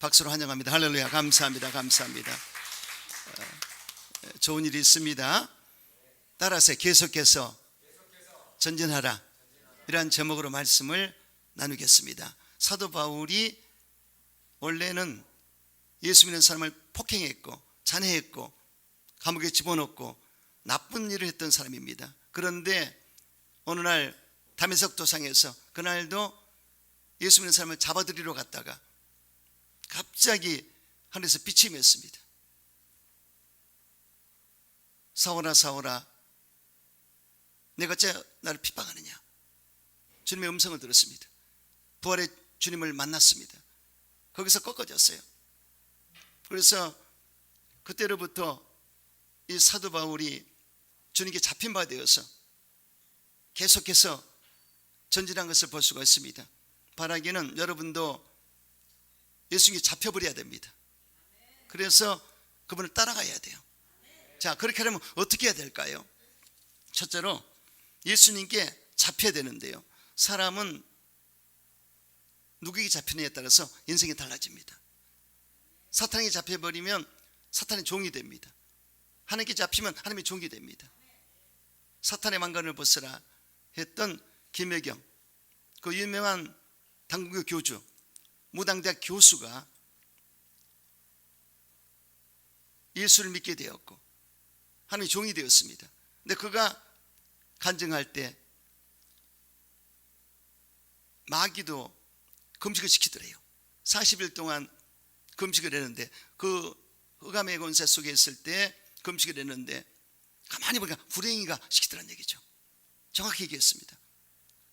박수로 환영합니다. 할렐루야. 감사합니다. 감사합니다. 좋은 일이 있습니다. 따라서 계속해서 전진하라, 이러한 제목으로 말씀을 나누겠습니다. 사도 바울이 원래는 예수 믿는 사람을 폭행했고 잔해했고 감옥에 집어넣고 나쁜 일을 했던 사람입니다. 그런데 어느 날 다메섹 도상에서, 그날도 예수 믿는 사람을 잡아들이러 갔다가 갑자기 하늘에서 빛이 임했습니다. 사울아 사울아, 내가 어째 나를 핍박하느냐. 주님의 음성을 들었습니다. 부활의 주님을 만났습니다. 거기서 꺾어졌어요. 그래서 그때로부터 이 사도 바울이 주님께 잡힌 바 되어서 계속해서 전진한 것을 볼 수가 있습니다. 바라기는 여러분도 예수님께 잡혀버려야 됩니다. 그래서 그분을 따라가야 돼요. 자, 그렇게 하려면 어떻게 해야 될까요? 첫째로 예수님께 잡혀야 되는데요, 사람은 누구에게 잡히느냐에 따라서 인생이 달라집니다. 사탄에게 잡혀버리면 사탄의 종이 됩니다. 하나님께 잡히면 하나님의 종이 됩니다. 사탄의 망간을 벗으라 했던 김혜경, 그 유명한 당국교 교주, 무당대학 교수가 예수를 믿게 되었고 하나님의 종이 되었습니다. 근데 그가 간증할 때 마귀도 금식을 시키더래요. 40일 동안 금식을 했는데, 그 흑암의 권세 속에 있을 때 금식을 했는데 가만히 보니까 불행이가 시키더란 얘기죠. 정확히 얘기했습니다.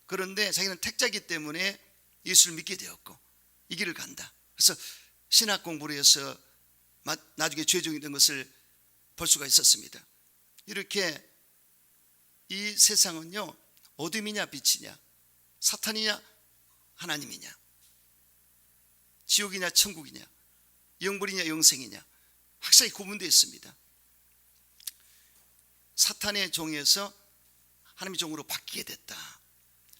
그런데 자기는 택자이기 때문에 예수를 믿게 되었고 이 길을 간다. 그래서 신학 공부를 해서 나중에 죄종이 된 것을 볼 수가 있었습니다. 이렇게 이 세상은요, 어둠이냐 빛이냐, 사탄이냐 하나님이냐, 지옥이냐 천국이냐, 영불이냐 영생이냐 확실히 구분되어 있습니다. 사탄의 종에서 하나님의 종으로 바뀌게 됐다.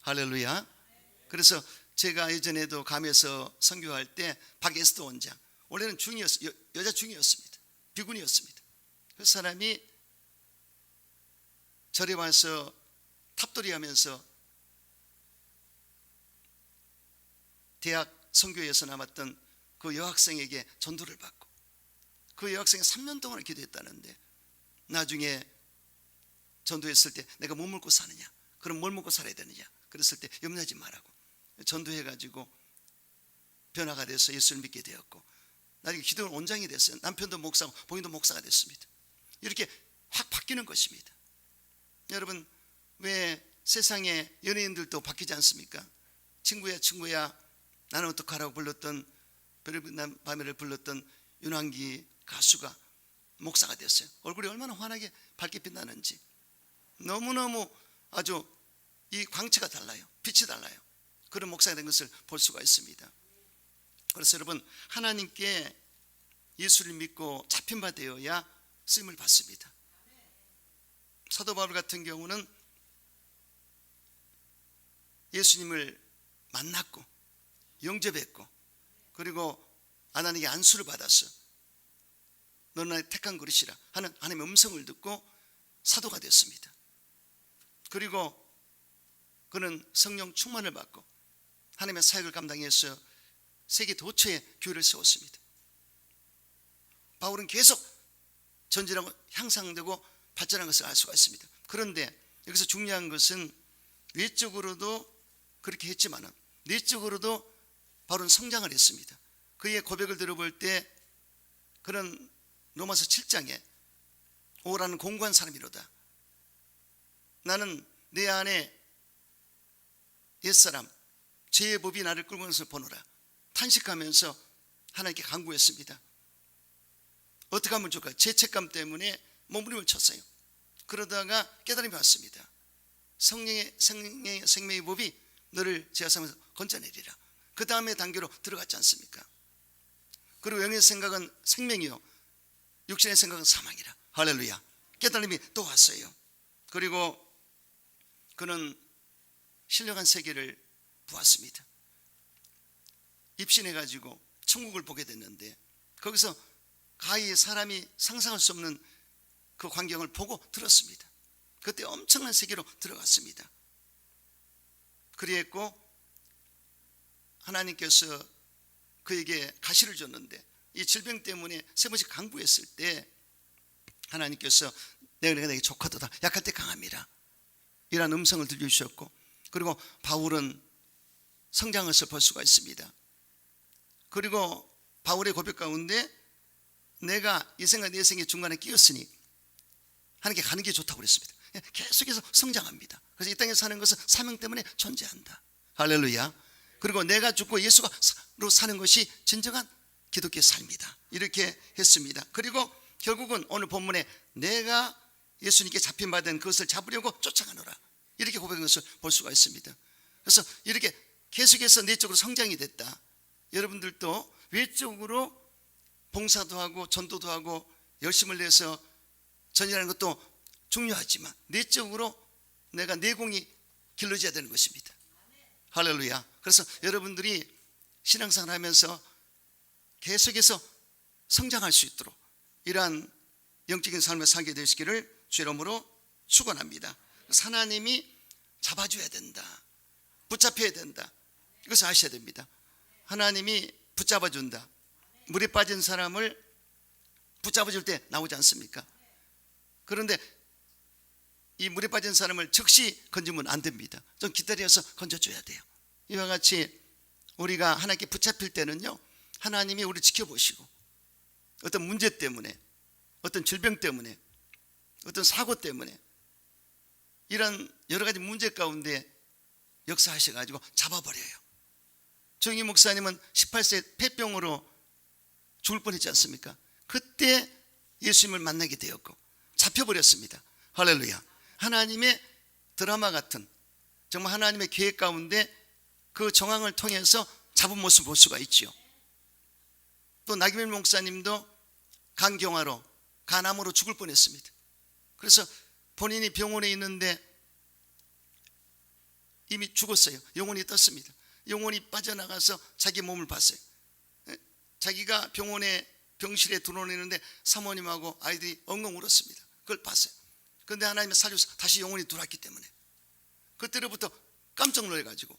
할렐루야. 그래서 제가 예전에도 감에서 선교할 때 박에스더 원장, 원래는 여자 중이었습니다. 비군이었습니다. 그 사람이 절에 와서 탑돌이 하면서 대학 선교에서 남았던 그 여학생에게 전도를 받고 그 여학생이 3년 동안 기도했다는데, 나중에 전도했을 때 내가 뭐 먹고 사느냐, 그럼 뭘 먹고 살아야 되느냐 그랬을 때 염려하지 말라고 전도해가지고 변화가 돼서 예수를 믿게 되었고, 나중에 기도 원장이 됐어요. 남편도 목사고 본인도 목사가 됐습니다. 이렇게 확 바뀌는 것입니다. 여러분, 왜 세상에 연예인들도 바뀌지 않습니까? 친구야 친구야 나는 어떡하라고 불렀던, 별빛난 밤에를 불렀던 윤환기 가수가 목사가 됐어요. 얼굴이 얼마나 환하게 밝게 빛나는지, 너무너무 아주 이 광채가 달라요. 빛이 달라요. 그런 목사가 된 것을 볼 수가 있습니다. 그래서 여러분, 하나님께 예수를 믿고 잡힌 바 되어야 쓰임을 받습니다. 사도 바울 같은 경우는 예수님을 만났고 영접했고, 그리고 하나님께 안수를 받았어. 너는 나의 택한 그릇이라 하는 하나님의 음성을 듣고 사도가 됐습니다. 그리고 그는 성령 충만을 받고 하나님의 사역을 감당해서 세계 도처에 교회를 세웠습니다. 바울은 계속 전진하고 향상되고 발전한 것을 알 수가 있습니다. 그런데 여기서 중요한 것은 외적으로도 그렇게 했지만 내적으로도 바울은 성장을 했습니다. 그의 고백을 들어볼 때 그는 로마서 7장에 오라는 공고한 사람이로다. 나는 내 안에 옛사람 죄의 법이 나를 끌고 가는 것을 보노라 탄식하면서 하나님께 간구했습니다. 어떻게 하면 좋을까요? 죄책감 때문에 몸부림을 쳤어요. 그러다가 깨달음이 왔습니다. 생명의 법이 너를 죄악에서 건져내리라. 그 다음에 단계로 들어갔지 않습니까? 그리고 영의 생각은 생명이요 육신의 생각은 사망이라. 할렐루야. 깨달음이 또 왔어요. 그리고 그는 신령한 세계를 보았습니다. 입신해가지고 천국을 보게 됐는데 거기서 가히 사람이 상상할 수 없는 그 광경을 보고 들었습니다. 그때 엄청난 세계로 들어갔습니다. 그리했고 하나님께서 그에게 가시를 줬는데 이 질병 때문에 세 번씩 강구했을 때 하나님께서 내가 내게 족하도다, 약할 때 강함이라, 이런 음성을 들려주셨고, 그리고 바울은 성장을 볼 수가 있습니다. 그리고 바울의 고백 가운데 내가 이 생각 내 생의 중간에 끼었으니 하나님께 가는 게 좋다고 그랬습니다. 계속해서 성장합니다. 그래서 이 땅에 사는 것은 사명 때문에 존재한다. 할렐루야. 그리고 내가 죽고 예수로 사는 것이 진정한 기독교의 삶이다, 이렇게 했습니다. 그리고 결국은 오늘 본문에 내가 예수님께 잡힌받은 그것을 잡으려고 쫓아가노라, 이렇게 고백한 것을 볼 수가 있습니다. 그래서 이렇게 계속해서 내적으로 성장이 됐다. 여러분들도 외적으로 봉사도 하고 전도도 하고 열심을 내서 전이라는 것도 중요하지만 내적으로 내가 내공이 길러져야 되는 것입니다. 할렐루야. 그래서 여러분들이 신앙생활 하면서 계속해서 성장할 수 있도록 이러한 영적인 삶을 살게 되시기를 주 이름으로 축원합니다. 하나님이 잡아줘야 된다, 붙잡혀야 된다, 이것을 아셔야 됩니다. 하나님이 붙잡아준다. 물에 빠진 사람을 붙잡아줄 때 나오지 않습니까? 그런데 이 물에 빠진 사람을 즉시 건지면 안 됩니다. 좀 기다려서 건져줘야 돼요. 이와 같이 우리가 하나님께 붙잡힐 때는요, 하나님이 우리를 지켜보시고 어떤 문제 때문에, 어떤 질병 때문에, 어떤 사고 때문에, 이런 여러 가지 문제 가운데 역사하셔가지고 잡아버려요. 정희 목사님은 18세 폐병으로 죽을 뻔했지 않습니까? 그때 예수님을 만나게 되었고 잡혀버렸습니다. 할렐루야. 하나님의 드라마 같은, 정말 하나님의 계획 가운데 그 정황을 통해서 잡은 모습을 볼 수가 있죠. 또 나기명 목사님도 간경화로, 간암으로 죽을 뻔했습니다. 그래서 본인이 병원에 있는데 이미 죽었어요. 영혼이 떴습니다. 영혼이 빠져나가서 자기 몸을 봤어요. 자기가 병실에 들어오는데 사모님하고 아이들이 엉엉 울었습니다. 그걸 봤어요. 그런데 하나님이 살려서 다시 영혼이 들어왔기 때문에 그때로부터 깜짝 놀라가지고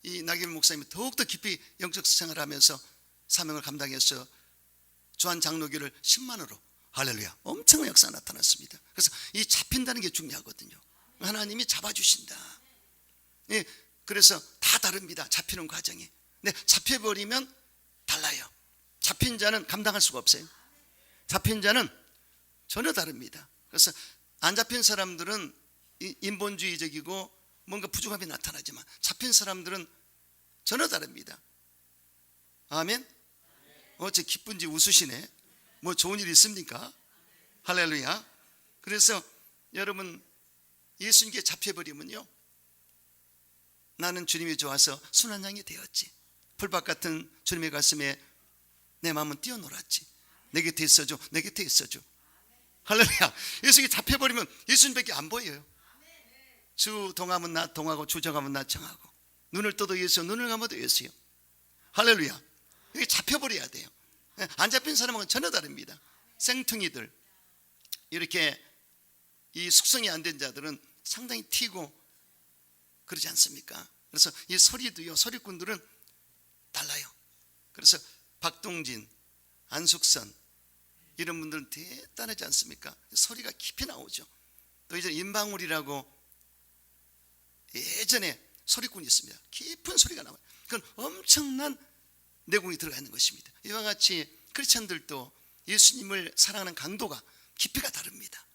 이 나기명 목사님이 더욱더 깊이 영적 생활을 하면서 사명을 감당해서 주한 장로교를 10만으로, 할렐루야, 엄청난 역사가 나타났습니다. 그래서 이 잡힌다는 게 중요하거든요. 하나님이 잡아주신다. 예, 그래서 다 다릅니다. 잡히는 과정이. 근데 잡혀버리면 달라요. 잡힌 자는 감당할 수가 없어요. 잡힌 자는 전혀 다릅니다. 그래서 안 잡힌 사람들은 인본주의적이고 뭔가 부족함이 나타나지만 잡힌 사람들은 전혀 다릅니다. 아멘. 어째 기쁜지 웃으시네. 뭐 좋은 일 있습니까? 할렐루야. 그래서 여러분, 예수님께 잡혀버리면요, 나는 주님이 좋아서 순한 양이 되었지, 풀밭 같은 주님의 가슴에 내 마음은 뛰어놀았지, 내 곁에 있어줘, 내 곁에 있어줘. 할렐루야. 예수님께 잡혀버리면 예수님밖에 안 보여요. 주 동하면 나 동하고, 주 정하면 나 정하고, 눈을 떠도 예수, 눈을 감아도 예수요. 할렐루야. 이게 잡혀버려야 돼요. 안 잡힌 사람은 전혀 다릅니다. 생퉁이들, 이렇게 이 숙성이 안 된 자들은 상당히 튀고 그러지 않습니까? 그래서 이 서리도요, 서리꾼들은 달라요. 그래서 박동진, 안숙선 이런 분들은 대단하지 않습니까? 서리가 깊이 나오죠. 또 이제 임방울이라고 예전에 서리꾼이 있습니다. 깊은 소리가 나와요. 그건 엄청난 내공이 들어가 있는 것입니다. 이와 같이 크리스찬들도 예수님을 사랑하는 강도가, 깊이가 다릅니다.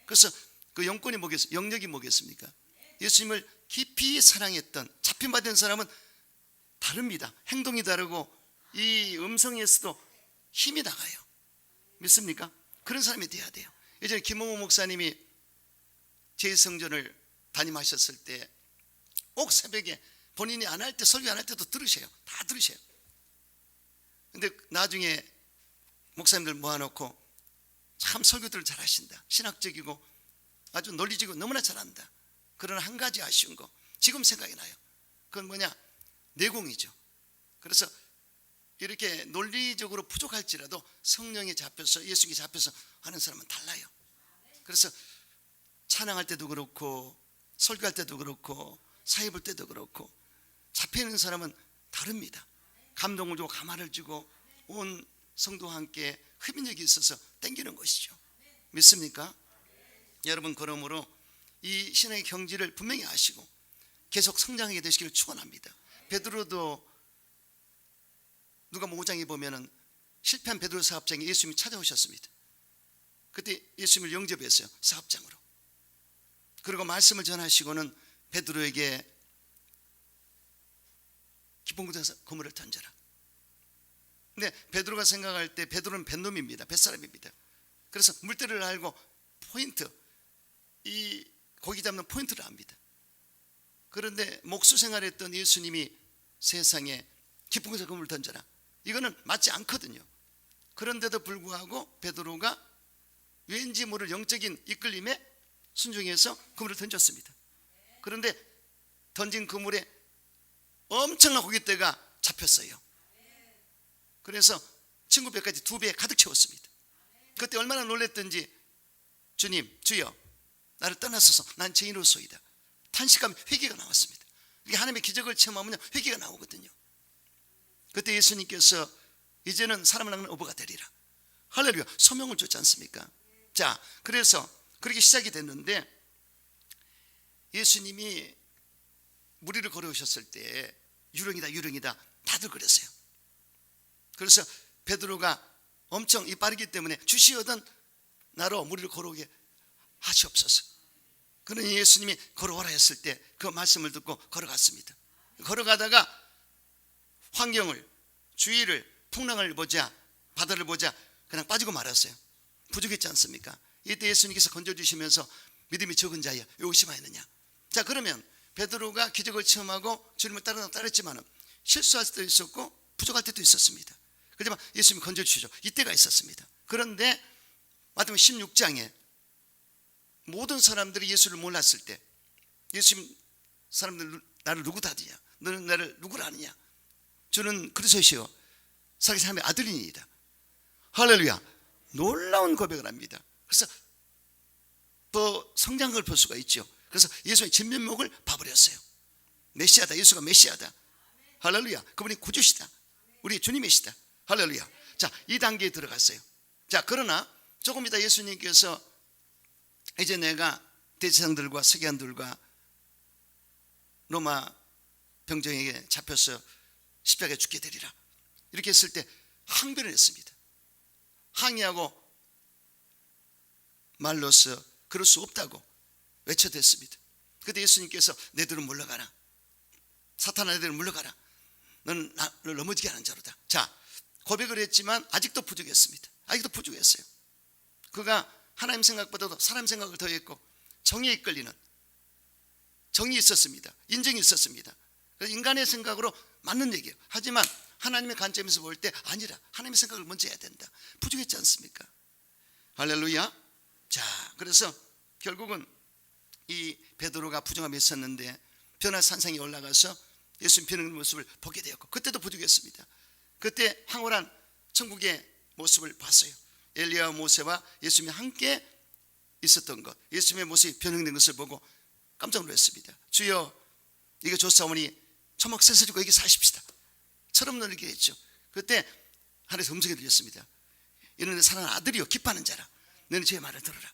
그래서 그 영권이 뭐겠습니까? 영역이 뭐겠습니까? 예수님을 깊이 사랑했던, 잡힌받은 사람은 다릅니다. 행동이 다르고 이 음성에서도 힘이 나가요. 믿습니까? 그런 사람이 돼야 돼요. 예전에 김홍호 목사님이 제2성전을 담임하셨을 때 꼭 새벽에 본인이 안 할 때, 설교 안 할 때도 들으셔요. 다 들으셔요. 근데 나중에 목사님들 모아놓고 참 설교들을 잘 하신다, 신학적이고 아주 논리적이고 너무나 잘한다. 그러나 한 가지 아쉬운 거 지금 생각이 나요. 그건 뭐냐? 내공이죠. 그래서 이렇게 논리적으로 부족할지라도 성령에 잡혀서 예수님께 잡혀서 하는 사람은 달라요. 그래서 찬양할 때도 그렇고 설교할 때도 그렇고 사회 볼 때도 그렇고 잡혀있는 사람은 다릅니다. 감동을 주고 감화를 주고 온 성도와 함께 흡인력이 있어서 땡기는 것이죠. 믿습니까? 여러분, 그러므로 이 신앙의 경지를 분명히 아시고 계속 성장하게 되시기를 축원합니다. 베드로도 누가복음 5장에 보면은 실패한 베드로 사업장에 예수님이 찾아오셨습니다. 그때 예수님을 영접했어요, 사업장으로. 그리고 말씀을 전하시고는 베드로에게 깊은 곳에서 그물을 던져라. 근데 베드로가 생각할 때 베드로는 뱃놈입니다. 뱃사람입니다. 그래서 물때를 알고 포인트, 이 고기 잡는 포인트를 압니다. 그런데 목수 생활했던 예수님이 세상에 깊은 곳에 그물을 던져라, 이거는 맞지 않거든요. 그런데도 불구하고 베드로가 왠지 모를 영적인 이끌림에 순종해서 그물을 던졌습니다. 그런데 던진 그물에 엄청난 고깃대가 잡혔어요. 그래서 친구 배까지 2배 가득 채웠습니다. 그때 얼마나 놀랬던지, 주님, 주여, 나를 떠나소서, 난 죄인으로소이다. 탄식하며 회개가 나왔습니다. 이게 하나님의 기적을 체험하면 회개가 나오거든요. 그때 예수님께서 이제는 사람을 낚는 어부가 되리라, 할렐루야, 소명을 줬지 않습니까? 자, 그래서 그렇게 시작이 됐는데 예수님이 무리를 걸어오셨을 때 유령이다, 유령이다 다들 그랬어요. 그래서 베드로가 엄청 빠르기 때문에 주시오던 나로 무리를 걸어오게 하시옵소서. 그러니 예수님이 걸어오라 했을 때 그 말씀을 듣고 걸어갔습니다. 걸어가다가 환경을, 주위를, 풍랑을 보자, 바다를 보자 그냥 빠지고 말았어요. 부족했지 않습니까? 이때 예수님께서 건져주시면서 믿음이 적은 자야, 왜 의심하였느냐. 자, 그러면 베드로가 기적을 체험하고 주님을 따랐지만 실수할 때도 있었고 부족할 때도 있었습니다. 그렇지만 예수님이 건져주시죠. 이때가 있었습니다. 그런데 마태복음 16장에 모든 사람들이 예수를 몰랐을 때 예수님, 사람들 나를 누구다 하느냐, 너는 나를 누구라 하느냐, 주는 그리스도시요 살아계신 하나님의 아들이니이다. 할렐루야, 놀라운 고백을 합니다. 그래서 더 성장을 볼 수가 있죠. 그래서 예수의 진면목을 봐버렸어요. 메시아다, 예수가 메시아다. 할렐루야, 그분이 구주시다, 우리 주님이시다. 할렐루야. 자, 이 단계에 들어갔어요. 자, 그러나 조금 이따 예수님께서 이제 내가 대제사장들과 서기관들과 로마 병정에게 잡혀서 십자가에 죽게 되리라, 이렇게 했을 때 항변을 했습니다. 항의하고 말로써 그럴 수 없다고 외쳐댔습니다. 그때 예수님께서 너희들은 물러가라, 사탄아 너희들은 물러가라, 너는 나를 넘어지게 하는 자로다. 자, 고백을 했지만 아직도 부족했습니다. 아직도 부족했어요. 그가 하나님 생각보다도 사람 생각을 더했고 정의에 이끌리는, 정이 있었습니다. 인정이 있었습니다. 그래서 인간의 생각으로 맞는 얘기예요. 하지만 하나님의 관점에서 볼 때 아니라 하나님의 생각을 먼저 해야 된다. 부족했지 않습니까? 할렐루야. 자, 그래서 결국은 이 베드로가 부정함에 있었는데 변화 산상에 올라가서 예수님 비는 모습을 보게 되었고, 그때도 부족했습니다. 그때 황홀한 천국의 모습을 봤어요. 엘리야와 모세와 예수님이 함께 있었던 것, 예수님의 모습이 변형된 것을 보고 깜짝 놀랐습니다. 주여, 이게 좋사오니 초막 세서지고 여기 사십시다 처럼 놀리게 했죠. 그때 하늘에서 음성이 들렸습니다. 이는 내 사랑하는 아들이요 기뻐하는 자라, 너는 제 말을 들어라.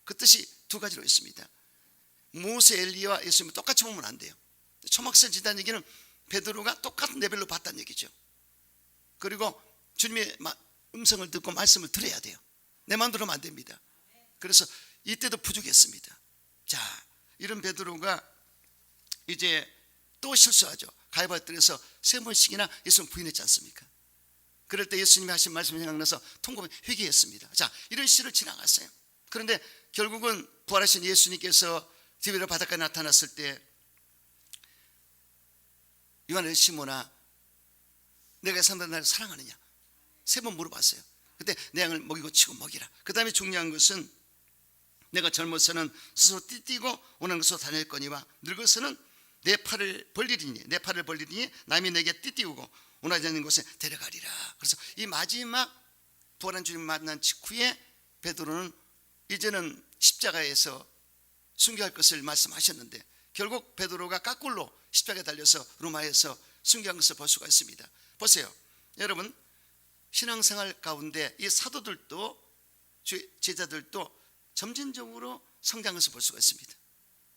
그 뜻이 두 가지로 있습니다. 모세, 엘리야와 예수님을 똑같이 보면 안 돼요. 초막을 지다는 얘기는 베드로가 똑같은 레벨로 봤다는 얘기죠. 그리고 주님의 음성을 듣고 말씀을 들어야 돼요. 내 마음대로 하면 안 됩니다. 그래서 이때도 부족했습니다. 자, 이런 베드로가 이제 또 실수하죠. 가이바들에서 3번씩이나 예수님 부인했지 않습니까? 그럴 때 예수님이 하신 말씀이 생각나서 통곡에 회개했습니다. 자, 이런 시를 지나갔어요. 그런데 결국은 부활하신 예수님께서 디베르 바닷가에 나타났을 때 요한의 시모나, 내가 사람들 나를 사랑하느냐 3번 물어봤어요. 그때 내 양을 먹이고 치고 먹이라. 그 다음에 중요한 것은 내가 젊어서는 스스로 띠뛰고 오는 것으로 다녔거니와 늙어서는 내 팔을 벌리리니 남이 내게 띠띠우고 원하지 않는 곳에 데려가리라. 그래서 이 마지막 부활한 주님 만난 직후에 베드로는 이제는 십자가에서 순교할 것을 말씀하셨는데 결국 베드로가 까꿀로 십자가에 달려서 로마에서 순교한 것을 볼 수가 있습니다. 보세요, 여러분, 신앙생활 가운데 이 사도들도 제자들도 점진적으로 성장한 것을 볼 수가 있습니다.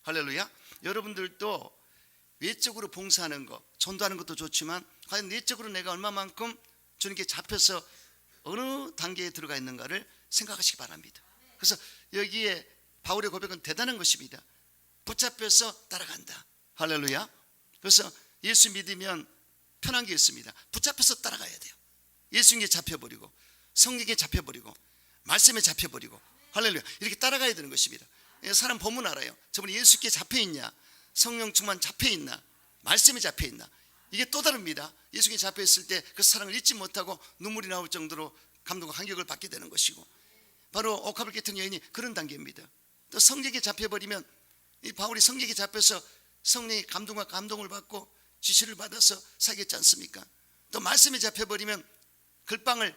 할렐루야. 여러분들도 외적으로 봉사하는 것, 전도하는 것도 좋지만 과연 내적으로 내가 얼마만큼 주님께 잡혀서 어느 단계에 들어가 있는가를 생각하시기 바랍니다. 그래서 여기에 바울의 고백은 대단한 것입니다. 붙잡혀서 따라간다. 할렐루야. 그래서 예수 믿으면 편한 게 있습니다. 붙잡혀서 따라가야 돼요. 예수님께 잡혀버리고 성령에 잡혀버리고 말씀에 잡혀버리고 할렐루야, 이렇게 따라가야 되는 것입니다. 사람 보면 알아요. 저분이 예수께 잡혀있냐, 성령 충만 잡혀있나, 말씀에 잡혀있나. 이게 또 다릅니다. 예수께 잡혀있을 때 그 사랑을 잊지 못하고 눈물이 나올 정도로 감동과 감격을 받게 되는 것이고, 바로 옥합을 깨트린 여인이 그런 단계입니다. 또 성령에 잡혀버리면, 이 바울이 성령에 잡혀서 성령의 감동과 감동을 받고 지시를 받아서 살겠지 않습니까? 또 말씀에 잡혀버리면 글방을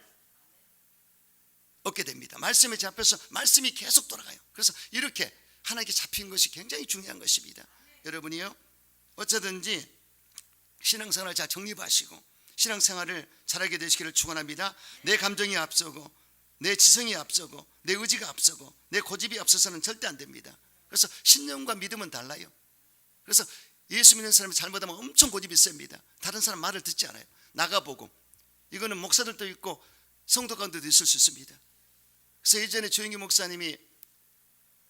얻게 됩니다. 말씀에 잡혀서 말씀이 계속 돌아가요. 그래서 이렇게 하나님께 잡힌 것이 굉장히 중요한 것입니다. 여러분이요, 어쩌든지 신앙생활을 잘 정립하시고 신앙생활을 잘하게 되시기를 축원합니다. 내 감정이 앞서고 내 지성이 앞서고 내 의지가 앞서고 내 고집이 앞서서는 절대 안 됩니다. 그래서 신념과 믿음은 달라요. 그래서 예수 믿는 사람이 잘못하면 엄청 고집이 셉니다. 다른 사람 말을 듣지 않아요. 나가보고. 이거는 목사들도 있고 성도 가운데도 있을 수 있습니다. 그래서 예전에 조영기 목사님이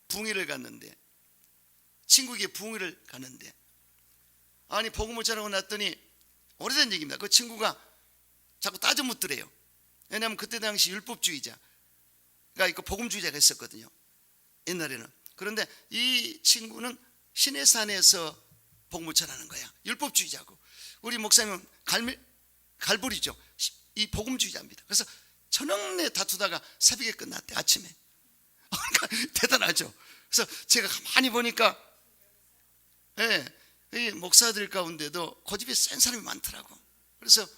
붕의를 갔는데, 친구에게 붕의를 갔는데, 아니 복음을 전하고 났더니, 오래된 얘기입니다. 그 친구가 자꾸 따져 묻더래요. 왜냐하면 그때 당시 율법주의자가 있고 복음주의자가 있었거든요, 옛날에는. 그런데 이 친구는 시내산에서 복음을 전하는 거야. 율법주의자고, 우리 목사님은 갈불이죠. 이 복음주의자입니다. 그래서 저녁내 다투다가 새벽에 끝났대, 아침에. 그러니까 대단하죠. 그래서 제가 가만히 보니까, 이 목사들 가운데도 고집이 센 사람이 많더라고. 그래서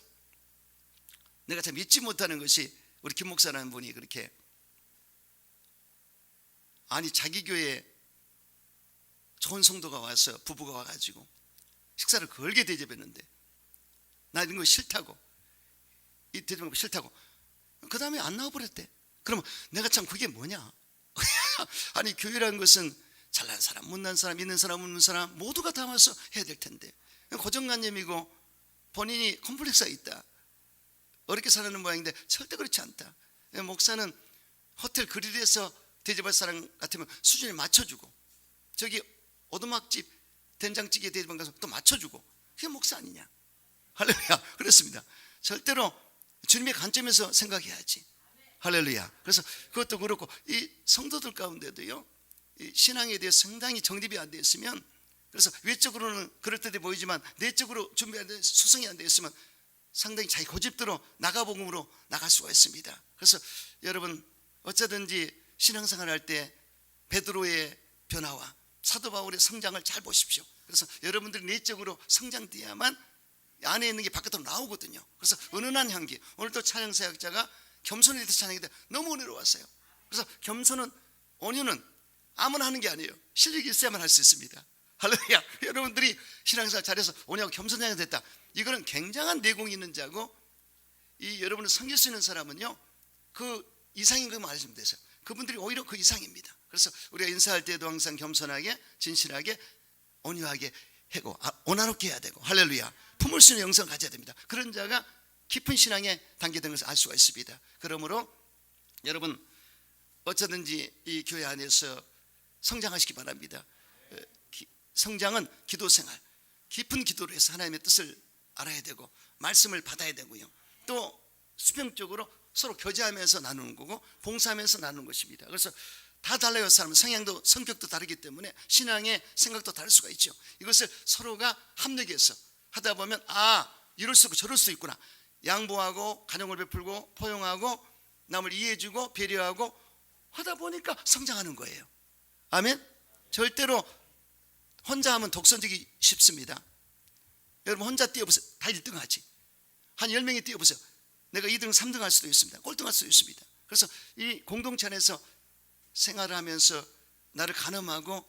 내가 참 믿지 못하는 것이, 우리 김 목사라는 분이 그렇게, 아니 자기 교회에 좋은 성도가 와서, 부부가 와가지고 식사를 걸게 대접했는데 나 이런 거 싫다고, 이 대접하는 거 싫다고, 그 다음에 안 나와버렸대. 그러면 내가 참 그게 뭐냐. 아니 교회라는 것은 잘난 사람, 못난 사람, 있는 사람, 없는 사람 모두가 다 와서 해야 될 텐데, 고정관념이고 본인이 컴플렉스가 있다, 어렵게 사는 모양인데 절대 그렇지 않다. 목사는 호텔 그릴에서 대접할 사람 같으면 수준에 맞춰주고, 저기 오두막집 된장찌개 대접한 가서 또 맞춰주고, 그게 목사 아니냐. 할렐루야. 그렇습니다. 절대로 주님의 관점에서 생각해야지. 할렐루야. 그래서 그것도 그렇고, 이 성도들 가운데도요, 이 신앙에 대해 상당히 정립이 안 되어 있으면, 그래서 외적으로는 그럴듯해 보이지만 내적으로 준비 안 돼, 수성이 안 되어 있으면 상당히 자기 고집대로 나가복음으로 나갈 수가 있습니다. 그래서 여러분, 어쩌든지 신앙생활 할 때 베드로의 변화와 사도 바울의 성장을 잘 보십시오. 그래서 여러분들이 내적으로 성장돼야만 안에 있는 게 바깥으로 나오거든요. 그래서 은은한 향기, 오늘 또 찬양사역자가 겸손에 대해서 찬양했는데 너무 은혜로웠어요. 그래서 겸손은, 온유는 아무나 하는 게 아니에요. 실력이 있어야만 할 수 있습니다. 할렐루야. 여러분들이 신앙생활 잘해서 온유하고 겸손하게 됐다, 이거는 굉장한 내공이 있는 자고, 이 여러분을 섬길 수 있는 사람은요, 그 이상인 것만 알시면 되세요. 그분들이 오히려 그 이상입니다. 그래서 우리가 인사할 때도 항상 겸손하게, 진실하게, 온유하게 하고 온화롭게 해야 되고, 할렐루야, 품을 수 있는 영성을 가져야 됩니다. 그런 자가 깊은 신앙에 단계된 것을 알 수가 있습니다. 그러므로 여러분, 어쩌든지 이 교회 안에서 성장하시기 바랍니다. 성장은 기도생활, 깊은 기도를 해서 하나님의 뜻을 알아야 되고 말씀을 받아야 되고요, 또 수평적으로 서로 교제하면서 나누는 거고 봉사하면서 나누는 것입니다. 그래서 다 달라요. 사람은 성향도 성격도 다르기 때문에 신앙의 생각도 다를 수가 있죠. 이것을 서로가 합력해서 하다 보면, 이럴 수 있고 저럴 수 있구나, 양보하고 간용을 베풀고 포용하고 남을 이해해주고 배려하고 하다 보니까 성장하는 거예요. 아멘. 절대로 혼자 하면 독선적이 쉽습니다. 여러분 혼자 뛰어보세요. 다 1등 하지. 한 10명이 뛰어보세요. 내가 2등 3등 할 수도 있습니다. 꼴등할 수도 있습니다. 그래서 이 공동체 안에서 생활을 하면서 나를 가늠하고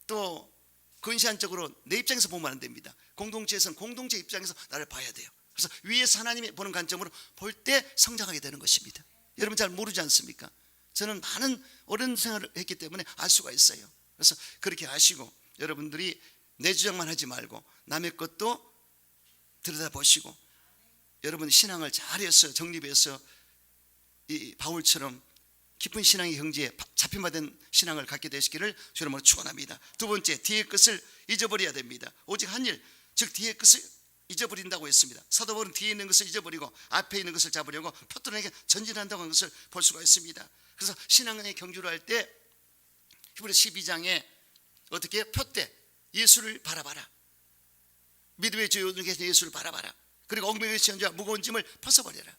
또 근시안적으로 내 입장에서 보면 안 됩니다. 공동체에서는 공동체 입장에서 나를 봐야 돼요. 그래서 위에서 하나님이 보는 관점으로 볼 때 성장하게 되는 것입니다. 여러분 잘 모르지 않습니까? 저는 많은 어른 생활을 했기 때문에 알 수가 있어요. 그래서 그렇게 아시고 여러분들이 내 주장만 하지 말고 남의 것도 들여다보시고 여러분 신앙을 잘해서 정립해서 이 바울처럼 깊은 신앙의 경지에 잡힌받은 신앙을 갖게 되시기를 주님으로 축원합니다. 두 번째, 뒤의 것을 잊어버려야 됩니다. 오직 한 일, 즉 뒤의 것을 잊어버린다고 했습니다. 사도 바울은 뒤에 있는 것을 잊어버리고 앞에 있는 것을 잡으려고 표들에게 전진한다고 하는 것을 볼 수가 있습니다. 그래서 신앙의 경주를 할 때 히브리 12장에 어떻게 표대 예수를 바라봐라. 믿음의 주 계신 예수를 바라봐라. 그리고 엉뚱한 지연자와 무거운 짐을 벗어버려라.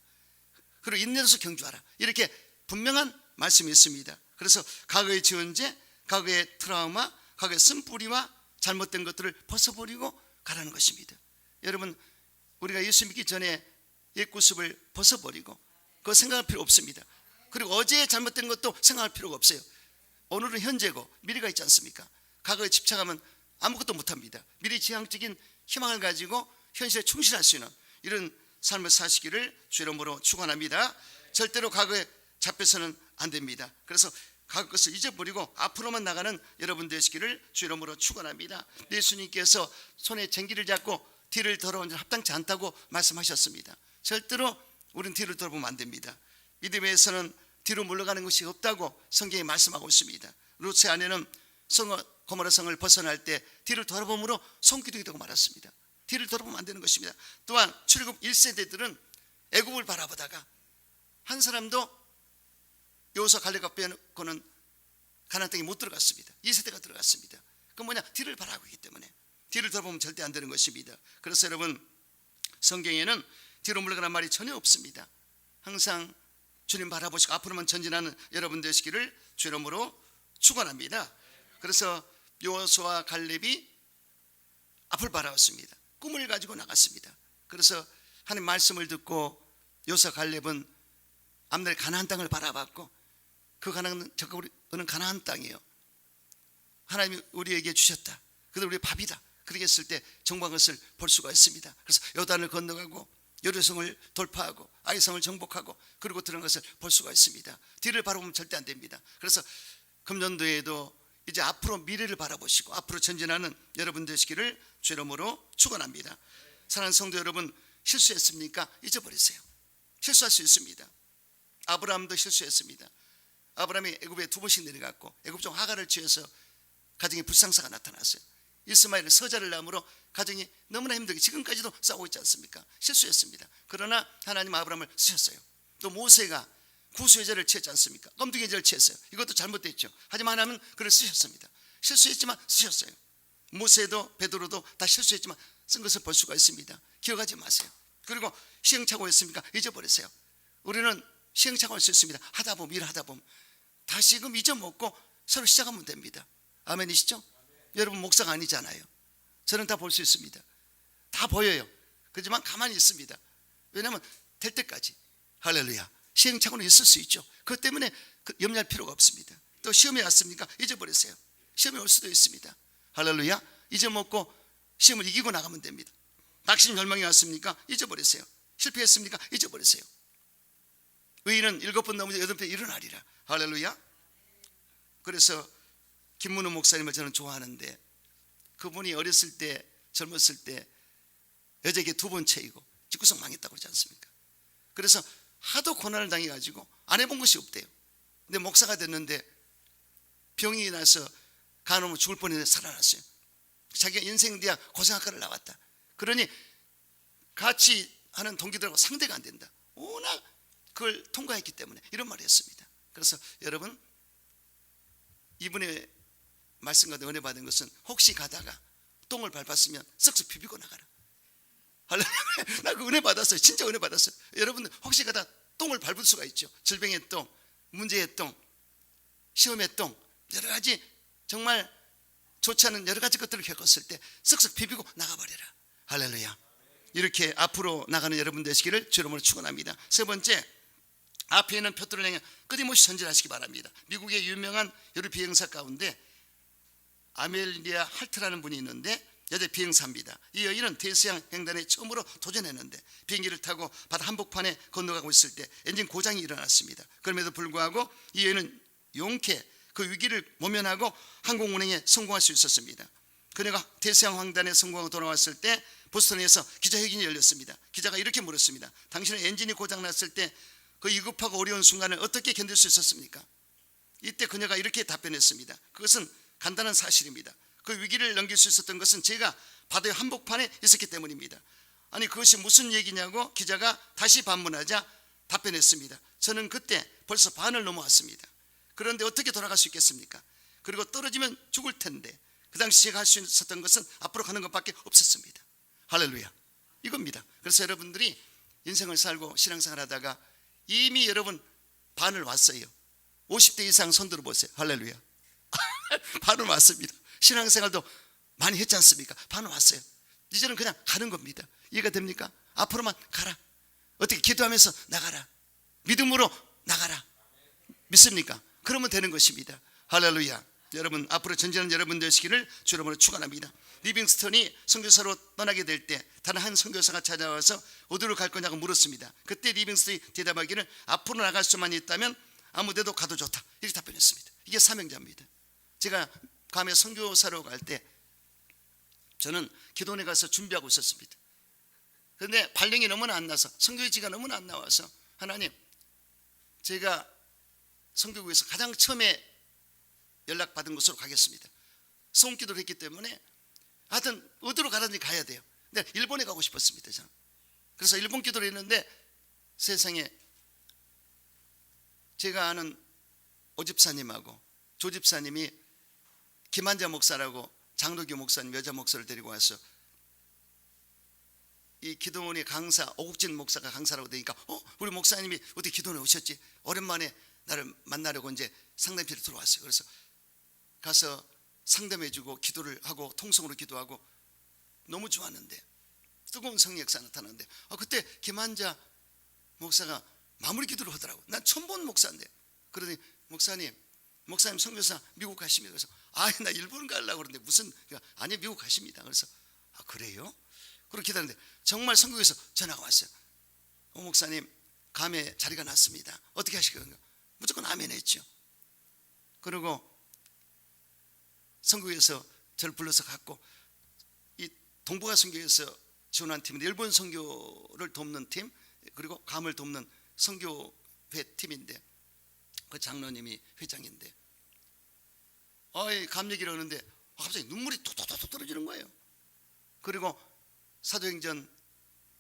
그리고 인내로서 경주하라. 이렇게 분명한 말씀이 있습니다. 그래서 과거의 지원제, 과거의 트라우마, 과거의 쓴뿌리와 잘못된 것들을 벗어버리고 가라는 것입니다. 여러분 우리가 예수 믿기 전에 옛구습을 벗어버리고 그거 생각할 필요 없습니다. 그리고 어제의 잘못된 것도 생각할 필요가 없어요. 오늘은 현재고 미래가 있지 않습니까? 과거에 집착하면 아무것도 못합니다. 미래지향적인 희망을 가지고 현실에 충실할 수 있는 이런 삶을 사시기를 주 이름으로 축원합니다. 절대로 과거에 잡혀서는 안 됩니다. 그래서 과거 것을 잊어버리고 앞으로만 나가는 여러분 되시기를 주 이름으로 축원합니다. 예수님께서 손에 쟁기를 잡고 뒤를 돌아온 줄 합당치 않다고 말씀하셨습니다. 절대로 우리는 뒤를 돌아보면 안 됩니다. 믿음에서는 뒤로 물러가는 것이 없다고 성경이 말씀하고 있습니다. 루스의 아내는 고모라 성을 벗어날 때 뒤를 돌아봄으로 손기둥이 되고 말았습니다. 뒤를 돌아보면 안 되는 것입니다. 또한 출애굽 1세대들은 애굽을 바라보다가 한 사람도 여호수아 갈렙과 빼놓고는 가나안 땅에 못 들어갔습니다. 2세대가 들어갔습니다. 그건 뭐냐? 뒤를 바라보기 있기 때문에 뒤를 돌아보면 절대 안 되는 것입니다. 그래서 여러분 성경에는 뒤로 물러가는 말이 전혀 없습니다. 항상 주님 바라보시고 앞으로만 전진하는 여러분 되시기를 주 이름으로 축원합니다. 그래서 여호수아 갈렙이 앞을 바라봤습니다. 꿈을 가지고 나갔습니다. 그래서 하나님 말씀을 듣고 여호수아 갈렙은 앞날 가나안 땅을 바라봤고 그 가나안은 저거는 가나안 땅이에요. 하나님이 우리에게 주셨다. 그들 우리의 밥이다. 그렇게 했을 때 정복한 것을 볼 수가 있습니다. 그래서 요단을 건너가고 여리성을 돌파하고 아이성을 정복하고 그리고 들어간 것을 볼 수가 있습니다. 뒤를 바라보면 절대 안 됩니다. 그래서 금년도에도 이제 앞으로 미래를 바라보시고 앞으로 전진하는 여러분 되시기를 주 이름으로 축원합니다. 사랑하는 성도 여러분, 실수했습니까? 잊어버리세요. 실수할 수 있습니다. 아브라함도 실수했습니다. 아브라함이 애굽에 2번씩 내려갔고 애굽 종 하갈을 취해서 가정에 불상사가 나타났어요. 이스마엘은 서자를 낳음으로 가정이 너무나 힘들게 지금까지도 싸우고 있지 않습니까? 실수했습니다. 그러나 하나님 아브라함을 쓰셨어요. 또 모세가 구수여자를 취했지 않습니까? 껌둥이 여자를 취했어요. 이것도 잘못됐죠. 하지만 하나님은 그를 쓰셨습니다. 실수했지만 쓰셨어요. 모세도 베드로도 다 실수했지만 쓴 것을 볼 수가 있습니다. 기억하지 마세요. 그리고 시행착오 했습니까? 잊어버리세요. 우리는 시행착오할 수 있습니다. 하다 보면 일하다 보면 다시금 잊어먹고 서로 시작하면 됩니다. 아멘이시죠? 여러분 목사가 아니잖아요. 저는 다 볼 수 있습니다. 다 보여요. 그렇지만 가만히 있습니다. 왜냐하면 될 때까지 할렐루야 시행착오는 있을 수 있죠. 그것 때문에 염려할 필요가 없습니다. 또 시험이 왔습니까? 잊어버리세요. 시험이 올 수도 있습니다. 할렐루야 잊어먹고 시험을 이기고 나가면 됩니다. 낙심 멸망이 왔습니까? 잊어버리세요. 실패했습니까? 잊어버리세요. 의인은 7번 넘어져 8번 일어나리라. 할렐루야. 그래서 김문우 목사님을 저는 좋아하는데 그분이 어렸을 때 젊었을 때 여자에게 2번째이고 집구석 망했다고 그러지 않습니까? 그래서 하도 고난을 당해가지고 안 해본 것이 없대요. 근데 목사가 됐는데 병이 나서 간호면 죽을 뻔했는데 살아났어요. 자기가 인생대학 고생학과를 나왔다. 그러니 같이 하는 동기들하고 상대가 안 된다. 워낙 그걸 통과했기 때문에 이런 말을 했습니다. 그래서 여러분 이분의 말씀과 은혜 받은 것은 혹시 가다가 똥을 밟았으면 쓱쓱 비비고 나가라. 나 그 은혜 받았어요. 진짜 은혜 받았어요. 여러분 혹시 가다 똥을 밟을 수가 있죠. 질병의 똥, 문제의 똥, 시험의 똥, 여러 가지 정말 좋지 않은 여러 가지 것들을 겪었을 때 쓱쓱 비비고 나가버려라. 할렐루야. 이렇게 앞으로 나가는 여러분 되시기를 주 이름으로 축원합니다. 세 번째, 앞에 있는 표들을 향해 끊임없이 전진하시기 바랍니다. 미국의 유명한 여러 비행사 가운데 아멜리아 할트라는 분이 있는데 여자 비행사입니다. 이 여인은 대서양 횡단에 처음으로 도전했는데 비행기를 타고 바다 한복판에 건너가고 있을 때 엔진 고장이 일어났습니다. 그럼에도 불구하고 이 여인은 용케 그 위기를 모면하고 항공 운행에 성공할 수 있었습니다. 그녀가 대서양 횡단에 성공하고 돌아왔을 때 보스턴에서 기자회견이 열렸습니다. 기자가 이렇게 물었습니다. 당신은 엔진이 고장났을 때 그 위급하고 어려운 순간을 어떻게 견딜 수 있었습니까? 이때 그녀가 이렇게 답변했습니다. 그것은 간단한 사실입니다. 그 위기를 넘길 수 있었던 것은 제가 바다의 한복판에 있었기 때문입니다. 아니 그것이 무슨 얘기냐고 기자가 다시 반문하자 답변했습니다. 저는 그때 벌써 반을 넘어왔습니다. 그런데 어떻게 돌아갈 수 있겠습니까? 그리고 떨어지면 죽을 텐데 그 당시 제가 할 수 있었던 것은 앞으로 가는 것밖에 없었습니다. 할렐루야, 이겁니다. 그래서 여러분들이 인생을 살고 신앙생활 하다가 이미 여러분 반을 왔어요. 50대 이상 손 들어보세요. 할렐루야. 반은 왔습니다. 신앙생활도 많이 했지 않습니까? 반은 왔어요. 이제는 그냥 가는 겁니다. 이해가 됩니까? 앞으로만 가라. 어떻게 기도하면서 나가라. 믿음으로 나가라. 믿습니까? 그러면 되는 것입니다. 할렐루야. 여러분 앞으로 전진하는 여러분 되시기를 주 이름으로 축원합니다. 리빙스턴이 선교사로 떠나게 될 때 다른 한 선교사가 찾아와서 어디로 갈 거냐고 물었습니다. 그때 리빙스턴이 대답하기를 앞으로 나갈 수만 있다면 아무 데도 가도 좋다 이렇게 답변했습니다. 이게 사명자입니다. 제가 감에 선교사로 갈 때 저는 기도원에 가서 준비하고 있었습니다. 그런데 발령이 너무나 안 나서 선교지가 너무나 안 나와서 하나님, 제가 선교국에서 가장 처음에 연락받은 곳으로 가겠습니다. 소원기도를 했기 때문에 하여튼 어디로 가든지 가야 돼요. 근데 일본에 가고 싶었습니다. 저는. 그래서 일본 기도를 했는데 세상에 제가 아는 오집사님하고 조집사님이 김한자 목사라고 장로교 목사님 여자 목사를 데리고 와서 이 기도원의 강사 오국진 목사가 강사라고 되니까 우리 목사님이 어떻게 기도원에 오셨지? 오랜만에 나를 만나려고 이제 상담실에 들어왔어요. 그래서 가서 상담해주고 기도를 하고 통성으로 기도하고 너무 좋았는데 뜨거운 성령 역사 나타났는데 그때 김한자 목사가 마무리 기도를 하더라고. 난 처음 본 목사인데 그러더니 목사님 선교사 미국 가십니다. 그래서 나 일본 가려고 그러는데 무슨 아니 미국 가십니다. 그래서 그래요? 그렇게 기다렸는데 정말 선교에서 전화가 왔어요. 목사님 감에 자리가 났습니다. 어떻게 하시겠는가? 무조건 아멘 했죠. 그리고 선교에서 저를 불러서 갔고 이 동북아 선교에서 지원한 팀은 일본 선교를 돕는 팀 그리고 감을 돕는 선교회 팀인데 그 장로님이 회장인데 감 얘기를 하는데 갑자기 눈물이 톡톡톡 떨어지는 거예요. 그리고 사도행전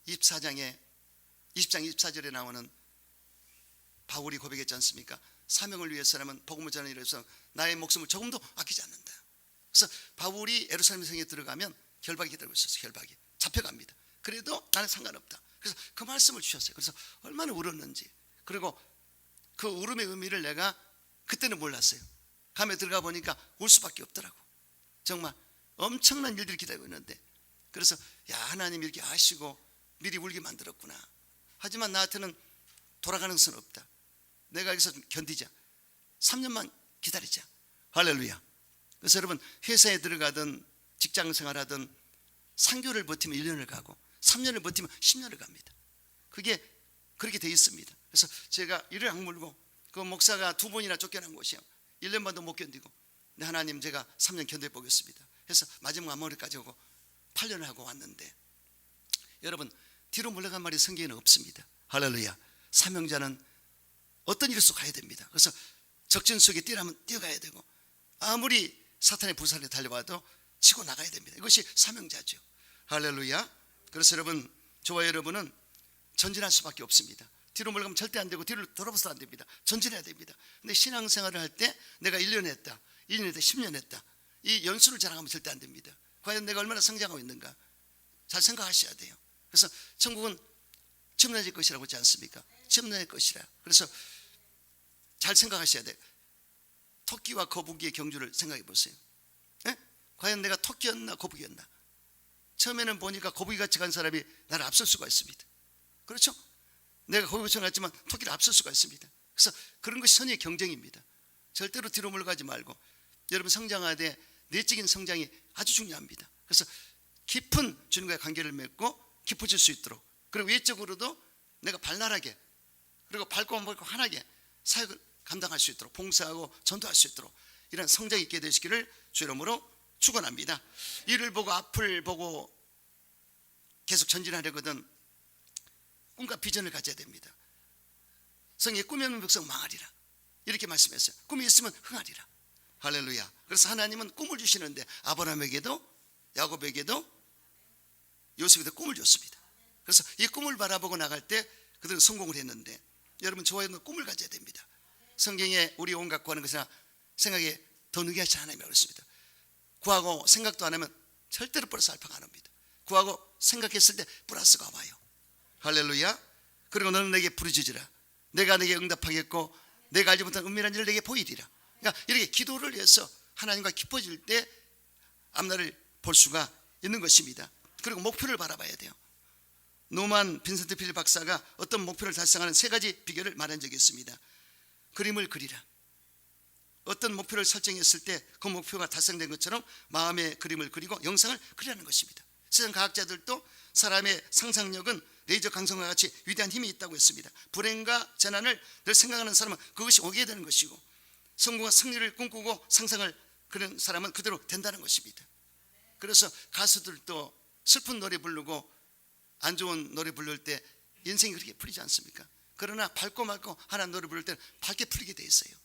20장 24절에 나오는 바울이 고백했지 않습니까? 사명을 위해서라면 복음을 전하기 위해서 나의 목숨을 조금도 아끼지 않는다. 그래서 바울이 예루살렘 성에 들어가면 결박이 기다리고 있었어요. 결박이 잡혀갑니다. 그래도 나는 상관없다. 그래서 그 말씀을 주셨어요. 그래서 얼마나 울었는지. 그리고 그 울음의 의미를 내가 그때는 몰랐어요. 감에 들어가 보니까 울 수밖에 없더라고. 정말 엄청난 일들이 기다리고 있는데 그래서 하나님 이렇게 아시고 미리 울게 만들었구나. 하지만 나한테는 돌아가는 수는 없다. 내가 여기서 견디자. 3년만 기다리자. 할렐루야. 그래서 여러분 회사에 들어가든 직장생활하든 3개월을 버티면 1년을 가고 3년을 버티면 10년을 갑니다. 그게 그렇게 돼 있습니다. 그래서 제가 이를 악물고 그 목사가 2번이나 쫓겨난 곳이요. 1년 반도 못 견디고 근데 하나님 제가 3년 견뎌보겠습니다. 그래서 마지막 마무리까지 오고 8년을 하고 왔는데 여러분 뒤로 물러간 말이 성경에는 없습니다. 할렐루야. 사명자는 어떤 일에서 가야 됩니다. 그래서 적진 속에 뛰라면 뛰어가야 되고 아무리 사탄의 불살에 달려와도 치고 나가야 됩니다. 이것이 사명자죠. 할렐루야. 그래서 여러분 저와 여러분은 전진할 수밖에 없습니다. 뒤로 물러가면 절대 안 되고 뒤로 돌아봐서도 안 됩니다. 전진해야 됩니다. 근데 신앙생활을 할 때 내가 1년 했다 2년 했다 10년 했다 이 연수를 자랑하면 절대 안 됩니다. 과연 내가 얼마나 성장하고 있는가 잘 생각하셔야 돼요. 그래서 천국은 침례의 것이라고 하지 않습니까? 침례의 것이라. 그래서 잘 생각하셔야 돼요. 토끼와 거북이의 경주를 생각해 보세요. 과연 내가 토끼였나 거북이였나? 처음에는 보니까 거북이같이 간 사람이 나를 앞설 수가 있습니다. 그렇죠? 내가 거북이처럼 갔지만 토끼를 앞설 수가 있습니다. 그래서 그런 것이 선의의 경쟁입니다. 절대로 뒤로 물러가지 말고 여러분 성장하되 내적인 성장이 아주 중요합니다. 그래서 깊은 주님과의 관계를 맺고 깊어질 수 있도록, 그리고 외적으로도 내가 발랄하게, 그리고 밝고 환하게 사역을 감당할 수 있도록, 봉사하고 전도할 수 있도록 이런 성장이 있게 되시기를 주 이름으로 축원합니다. 이를 보고 앞을 보고 계속 전진하려거든 꿈과 비전을 가져야 됩니다. 성경에 꿈이 없는 백성 망하리라 이렇게 말씀했어요. 꿈이 있으면 흥하리라. 할렐루야. 그래서 하나님은 꿈을 주시는데 아브라함에게도 야곱에게도 요셉에게도 꿈을 줬습니다. 그래서 이 꿈을 바라보고 나갈 때 그들은 성공을 했는데, 여러분 저와 여러분 꿈을 가져야 됩니다. 성경에 우리 온갖 구하는 것이나 생각에 더 능히 하시 하나님이라고 그랬습니다. 구하고 생각도 안 하면 절대로 플러스 알파가 안 옵니다. 구하고 생각했을 때 플러스가 와요. 할렐루야. 그리고 너는 내게 부르짖으라. 내가 내게 응답하겠고 내가 알지 못한 은밀한 일을 내게 보이리라. 그러니까 이렇게 기도를 해서 하나님과 깊어질 때 앞날을 볼 수가 있는 것입니다. 그리고 목표를 바라봐야 돼요. 노만 빈센트 필립 박사가 어떤 목표를 달성하는 3가지 비결을 말한 적이 있습니다. 그림을 그리라. 어떤 목표를 설정했을 때 그 목표가 달성된 것처럼 마음의 그림을 그리고 영상을 그리라는 것입니다. 세상 과학자들도 사람의 상상력은 레이저 강성과 같이 위대한 힘이 있다고 했습니다. 불행과 재난을 늘 생각하는 사람은 그것이 오게 되는 것이고, 성공과 승리를 꿈꾸고 상상을 그런 사람은 그대로 된다는 것입니다. 그래서 가수들도 슬픈 노래 부르고 안 좋은 노래 부를 때 인생이 그렇게 풀리지 않습니까? 그러나 밝고 맑고 하나님 노래 부를 때는 밝게 풀리게 돼 있어요.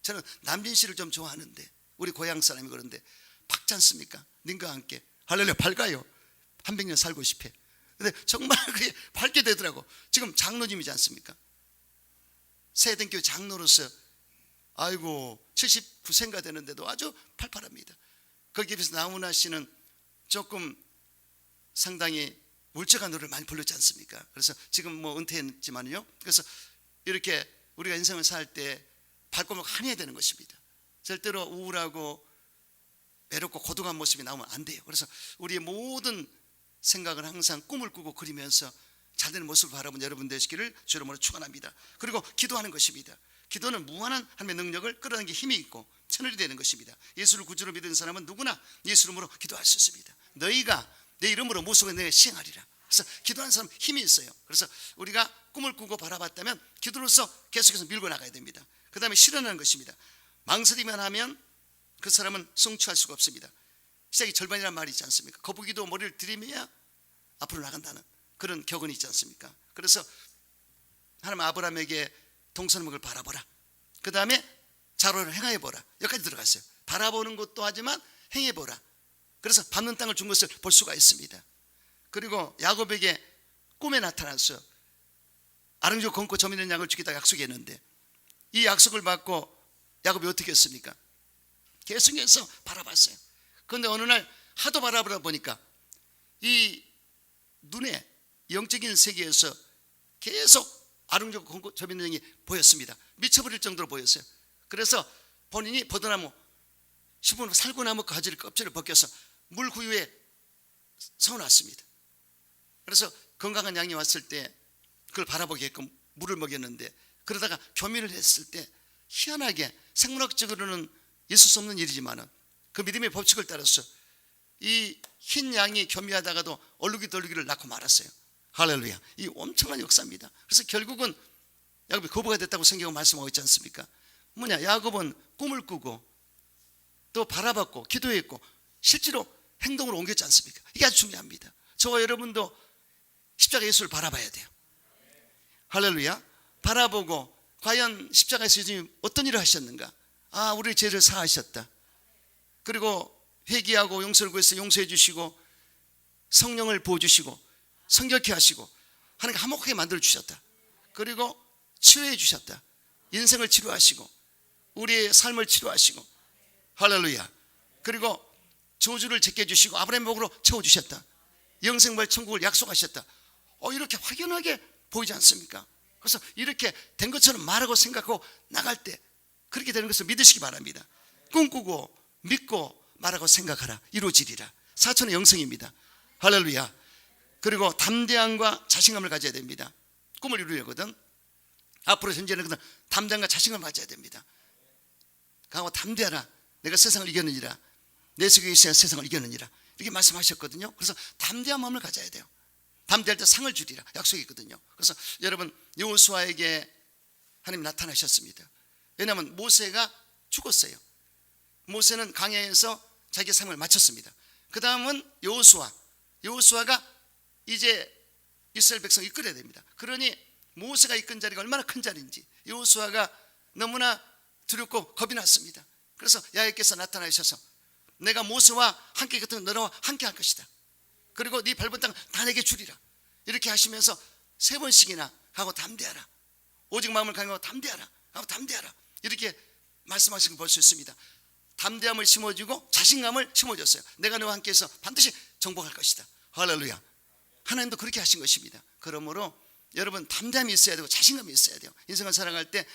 저는 남진 씨를 좀 좋아하는데, 우리 고향 사람이 그런데 밝지 않습니까? 님과 함께 할렐루야 밝아요. 한 100년 살고 싶어. 근데 정말 그게 밝게 되더라고. 지금 장로님이지 않습니까? 세대교회 장로로서 아이고 79세인가 되는데도 아주 팔팔합니다. 거기에 비해서 나훈아 씨는 조금 상당히 울적한 노래를 많이 불렀지 않습니까? 그래서 지금 뭐 은퇴했지만요. 그래서 이렇게 우리가 인생을 살 때 밝고 환해야 되는 것입니다. 절대로 우울하고 외롭고 고독한 모습이 나오면 안 돼요. 그래서 우리의 모든 생각을 항상 꿈을 꾸고 그리면서 잘되는 모습을 바라본 여러분 되시기를 주 이름으로 축원합니다. 그리고 기도하는 것입니다. 기도는 무한한 하나님의 능력을 끌어당기는 힘이 있고 채널이 되는 것입니다. 예수를 구주로 믿는 사람은 누구나 예수 이름으로 기도할 수 있습니다. 너희가 내 이름으로 무속에 내가 시행하리라. 그래서 기도하는 사람은 힘이 있어요. 그래서 우리가 꿈을 꾸고 바라봤다면 기도로서 계속해서 밀고 나가야 됩니다. 그 다음에 실현하는 것입니다. 망설이만 하면 그 사람은 성취할 수가 없습니다. 시작이 절반이라는 말이 있지 않습니까? 거북이도 머리를 들이매야 앞으로 나간다는 그런 격언이 있지 않습니까? 그래서 하나님 아브라함에게 동서남북을 바라보라. 그 다음에 자로를 행하여보라. 여기까지 들어갔어요. 바라보는 것도 하지만 행해보라. 그래서 밟는 땅을 준 것을 볼 수가 있습니다. 그리고 야곱에게 꿈에 나타났어요. 아름다운 검고 점 있는 양을 주겠다 약속했는데 이 약속을 받고 야곱이 어떻게 했습니까? 계속해서 바라봤어요. 그런데 어느 날 하도 바라보다 보니까 이 눈에 영적인 세계에서 계속 아름다운 검고 점 있는 양이 보였습니다. 미쳐버릴 정도로 보였어요. 그래서 본인이 버드나무 10분 살구나무 가지를 껍질을 벗겨서 물 구유에 서놨습니다. 그래서 건강한 양이 왔을 때 그걸 바라보게끔 물을 먹였는데, 그러다가 교미를 했을 때 희한하게 생물학적으로는 있을 수 없는 일이지만 그 믿음의 법칙을 따라서 이 흰 양이 교미하다가도 얼룩이덜룩이를 낳고 말았어요. 할렐루야. 이 엄청난 역사입니다. 그래서 결국은 야곱이 거부가 됐다고 성경은 말씀하고 있지 않습니까? 뭐냐, 야곱은 꿈을 꾸고 또 바라봤고 기도했고 실제로 행동으로 옮겼지 않습니까? 이게 아주 중요합니다. 저와 여러분도 십자가 예수를 바라봐야 돼요. 할렐루야. 바라보고 과연 십자가에서 예수님이 어떤 일을 하셨는가? 아, 우리 죄를 사하셨다. 그리고 회개하고 용서를 구해서 용서해 주시고 성령을 부어주시고 성결케 하시고 하나님께 화목하게 만들어 주셨다. 그리고 치료해 주셨다. 인생을 치료하시고 우리의 삶을 치료하시고 할렐루야. 그리고 저주를 제껴주시고 아브라함의 복으로 채워주셨다. 영생발 천국을 약속하셨다. 이렇게 확연하게 보이지 않습니까? 그래서 이렇게 된 것처럼 말하고 생각하고 나갈 때 그렇게 되는 것을 믿으시기 바랍니다. 꿈꾸고 믿고 말하고 생각하라. 이루어지리라. 4천의 영성입니다. 할렐루야. 그리고 담대함과 자신감을 가져야 됩니다. 꿈을 이루려거든 앞으로 현재는 담대함과 자신감을 가져야 됩니다. 강하고 담대하라. 내가 세상을 이겼느니라. 내 속에 있어야 세상을 이겼느니라. 이렇게 말씀하셨거든요. 그래서 담대한 마음을 가져야 돼요. 담대할 때 상을 주리라 약속이 있거든요. 그래서 여러분 여호수아에게 하나님 나타나셨습니다. 왜냐하면 모세가 죽었어요. 모세는 광야에서 자기의 삶을 마쳤습니다. 그 다음은 여호수아가 이제 이스라엘 백성을 이끌어야 됩니다. 그러니 모세가 이끈 자리가 얼마나 큰 자리인지 여호수아가 너무나 두렵고 겁이 났습니다. 그래서 야훼께서 나타나셔서 내가 모세와 함께 곁에 너와 함께 할 것이다. 그리고 네 밟은 땅 다 내게 주리라. 이렇게 하시면서 3번씩이나 가고 담대하라. 오직 마음을 강하고 담대하라. 가고 담대하라. 이렇게 말씀하신 걸 볼 수 있습니다. 담대함을 심어주고 자신감을 심어줬어요. 내가 너와 함께해서 반드시 정복할 것이다. 할렐루야. 하나님도 그렇게 하신 것입니다. 그러므로 여러분 담대함이 있어야 되고 자신감이 있어야 돼요. 인생을 살아갈 때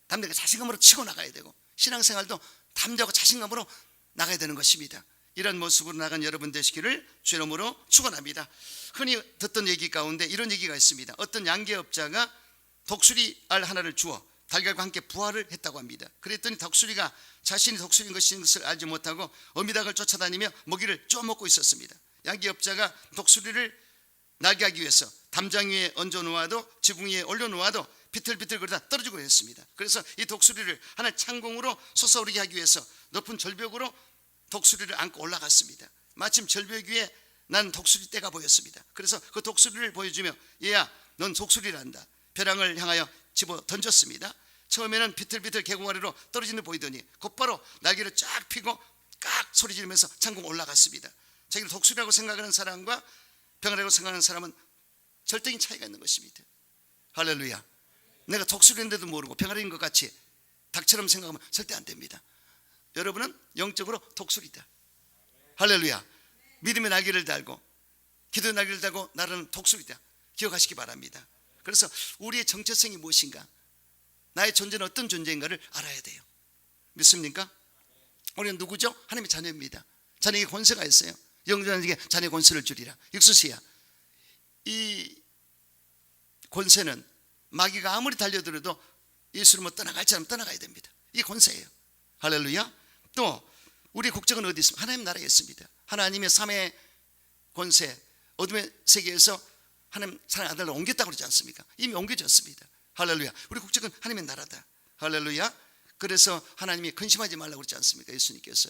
담대하게 자신감으로 치고 나가야 되고 신앙생활도 담대하고 자신감으로 나가야 되는 것입니다. 이런 모습으로 나간 여러분 되시기를 주의 이름으로 축원합니다. 흔히 듣던 얘기 가운데 이런 얘기가 있습니다. 어떤 양계업자가 독수리 알 하나를 주어 달걀과 함께 부화를 했다고 합니다. 그랬더니 독수리가 자신이 독수리인 것을 알지 못하고 어미닭을 쫓아다니며 먹이를 쪼먹고 있었습니다. 양계업자가 독수리를 나게 하기 위해서 담장 위에 얹어 놓아도 지붕 위에 올려 놓아도 비틀비틀 거리다 떨어지고 했습니다. 그래서 이 독수리를 하나의 창공으로 솟아오르게 하기 위해서 높은 절벽으로 독수리를 안고 올라갔습니다. 마침 절벽 위에 난 독수리 떼가 보였습니다. 그래서 그 독수리를 보여주며 얘야 넌 독수리란다. 벼랑을 향하여 집어 던졌습니다. 처음에는 비틀비틀 계곡아래로 떨어지는 보이더니 곧바로 날개를 쫙 펴고 깍 소리 지르면서 창공 올라갔습니다. 자기를 독수리라고 생각하는 사람과 병아리라고 생각하는 사람은 절대적인 차이가 있는 것입니다. 할렐루야. 내가 독수리인데도 모르고 병아리인 것 같이 닭처럼 생각하면 절대 안 됩니다. 여러분은 영적으로 독수리다. 할렐루야. 믿음의 날개를 달고 기도의 날개를 달고 나라는 독수리다. 기억하시기 바랍니다. 그래서 우리의 정체성이 무엇인가, 나의 존재는 어떤 존재인가를 알아야 돼요. 믿습니까? 우리는 누구죠? 하나님의 자녀입니다. 자녀에게 권세가 있어요. 영존자에게 자녀의 권세를 주리라. 육수시야. 이 권세는 마귀가 아무리 달려들어도 예수를 못 떠나갈지 않으면 떠나가야 됩니다. 이 권세예요. 할렐루야. 또 우리 국적은 어디 있습니까? 하나님 나라에 있습니다. 하나님의 3의 권세, 어둠의 세계에서 하나님 사랑의 아들로 옮겼다고 그러지 않습니까? 이미 옮겨졌습니다. 할렐루야. 우리 국적은 하나님의 나라다. 할렐루야. 그래서 하나님이 근심하지 말라고 그러지 않습니까? 예수님께서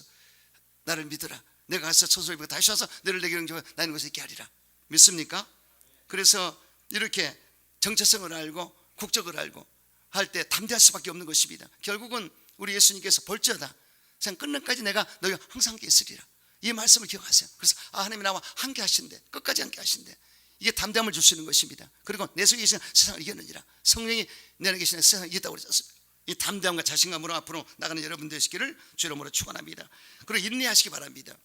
나를 믿으라. 내가 가서 처소를 다시 와서 너를 내게 영접하여 나는 것을 있게 하리라. 믿습니까? 그래서 이렇게 정체성을 알고 국적을 알고 할 때 담대할 수밖에 없는 것입니다. 결국은 우리 예수님께서 볼지어다 생 끝날까지 내가 너희와 항상 함께 있으리라. 이 말씀을 기억하세요. 그래서 하나님이 나와 함께 하신대. 끝까지 함께 하신대. 이게 담대함을 줄 수 있는 것입니다. 그리고 내 속에 계시는 세상을 이겼느니라. 성령이 내 안에 계시는 세상을 이겼다고 그러지 않습니까? 이 담대함과 자신감으로 앞으로 나가는 여러분 되시기를 주의 이름으로 축원합니다. 그리고 인내하시기 바랍니다.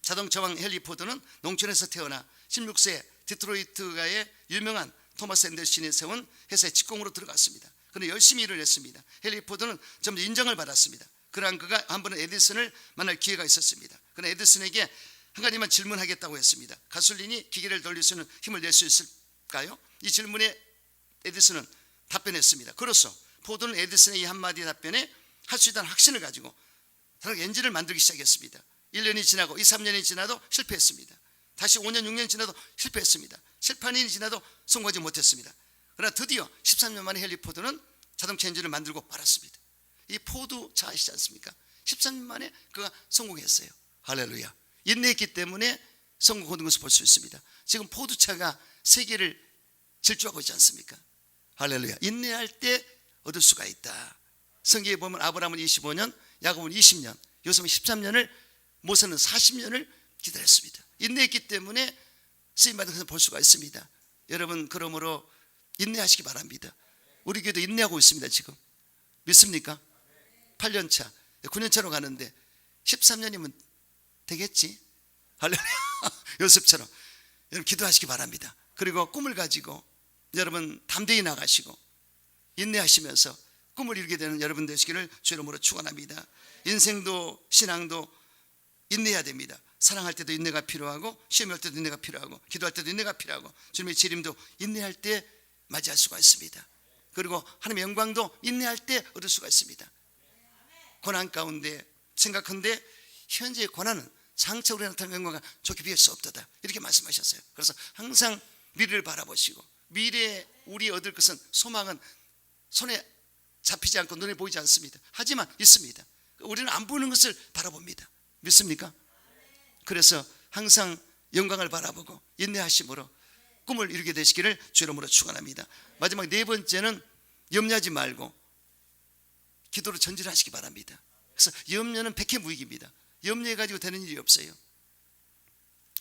자동차왕 헨리 포드는 농촌에서 태어나 16세 디트로이트가의 유명한 토마스 앤더슨이 세운 회사에 직공으로 들어갔습니다. 그런데 열심히 일을 했습니다. 헨리 포드는 좀 인정을 받았습니다. 그러한 그가 한 번은 에디슨을 만날 기회가 있었습니다. 그러나 에디슨에게 한 가지만 질문하겠다고 했습니다. 가솔린이 기계를 돌릴 수 있는 힘을 낼 수 있을까요? 이 질문에 에디슨은 답변했습니다. 그로써 포드는 에디슨의 이 한마디 답변에 할 수 있다는 확신을 가지고 엔진을 만들기 시작했습니다. 1년이 지나고 2, 3년이 지나도 실패했습니다. 다시 5년, 6년 지나도 실패했습니다. 7, 8년이 지나도 성공하지 못했습니다. 그러나 드디어 13년 만에 헨리 포드는 자동차 엔진을 만들고 말았습니다. 이 포드 차 아시지 않습니까? 13년 만에 그가 성공했어요. 할렐루야. 인내했기 때문에 성공하는 것을 볼 수 있습니다. 지금 포드차가 세계를 질주하고 있지 않습니까? 할렐루야. 인내할 때 얻을 수가 있다. 성경에 보면 아브라함은 25년, 야곱은 20년, 요셉은 13년을, 모세는 40년을 기다렸습니다. 인내했기 때문에 쓰임받은 것을 볼 수가 있습니다. 여러분 그러므로 인내하시기 바랍니다. 우리 교회도 인내하고 있습니다. 지금 믿습니까? 8년차, 9년차로 가는데 13년이면 되겠지? 할렐루야. 요셉처럼 여러분 기도하시기 바랍니다. 그리고 꿈을 가지고 여러분 담대히 나가시고 인내하시면서 꿈을 이루게 되는 여러분 되시기를 주의 이름으로 축원합니다. 인생도 신앙도 인내해야 됩니다. 사랑할 때도 인내가 필요하고, 시험할 때도 인내가 필요하고, 기도할 때도 인내가 필요하고, 주님의 재림도 인내할 때 맞이할 수가 있습니다. 그리고 하나님의 영광도 인내할 때 얻을 수가 있습니다. 고난 가운데 생각한데 현재의 고난은 장차 우리가 나타나는 영광과 좋게 비할 수 없도다, 이렇게 말씀하셨어요. 그래서 항상 미래를 바라보시고, 미래에 우리 얻을 것은, 소망은 손에 잡히지 않고 눈에 보이지 않습니다. 하지만 있습니다. 우리는 안 보이는 것을 바라봅니다. 믿습니까? 그래서 항상 영광을 바라보고 인내하심으로 꿈을 이루게 되시기를 주 이름으로 축원합니다. 마지막 네 번째는 염려하지 말고 기도로 전진하시기 바랍니다. 그래서 염려는 백해무익입니다. 염려해가지고 되는 일이 없어요.